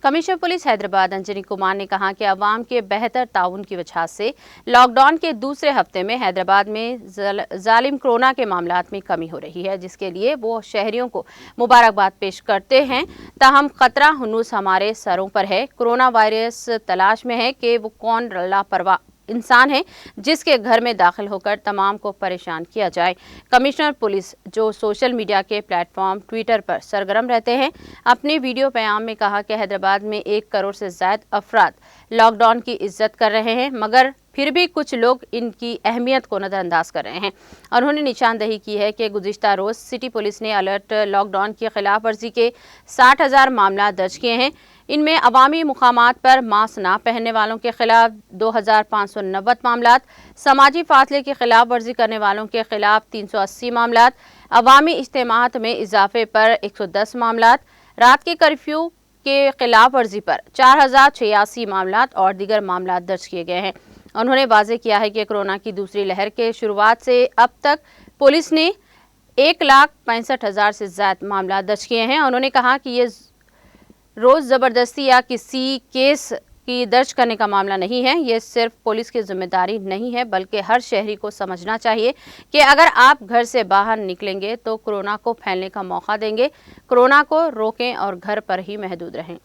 Commissioner police Hyderabad Anjani Kumar ने कहा कि अवाम के बेहतर ताउन की वजह से लॉकडाउन के दूसरे हफ्ते में हैदराबाद में जालिम कोरोना के मामलात में कमी हो रही है, जिसके लिए वो शहरियों को मुबारकबाद पेश करते हैं। ताहम खतरा हुनूस हमारे सरों पर है। कोरोना वायरस तलाश में है कि वो कौन लापरवाह इंसान है जिसके घर में दाखिल होकर तमाम को परेशान किया जाए। कमिश्नर पुलिस जो सोशल मीडिया के प्लेटफॉर्म ट्विटर पर सरगर्म रहते हैं, अपने वीडियो पैगाम में कहा कि हैदराबाद में 1 करोड़ से ज़ायद अफराद लॉकडाउन की इज्जत कर रहे हैं, मगर फिर भी कुछ लोग इनकी अहमियत को नज़रअंदाज कर रहे हैं। और उन्होंने निशानदही की है कि गुज़िश्ता रोज़ सिटी पुलिस ने अलर्ट लॉकडाउन की खिलाफ वर्जी के 60,000 मामला दर्ज किए हैं। इनमें अवामी मुकामात पर मास्क ना पहनने वालों के खिलाफ 2,590 मामलात, समाजी फासले की खिलाफ वर्जी करने वालों के खिलाफ 380 मामलात, अवामी इज्तिमात में इजाफे पर 110 मामलात, रात के कर्फ्यू के खिलाफ वर्जी पर 4,086 मामलात और दीगर मामलात दर्ज किए गए हैं। उन्होंने वाज़ेह किया है कि कोरोना की दूसरी लहर के शुरुआत से अब तक पुलिस ने 1,65,000 से ज़्यादा मामला दर्ज किए हैं। उन्होंने कहा कि ये रोज़ ज़बरदस्ती या किसी केस की दर्ज करने का मामला नहीं है। ये सिर्फ पुलिस की जिम्मेदारी नहीं है, बल्कि हर शहरी को समझना चाहिए कि अगर आप घर से बाहर निकलेंगे तो कोरोना को फैलने का मौका देंगे। कोरोना को रोकें और घर पर ही महदूद रहें।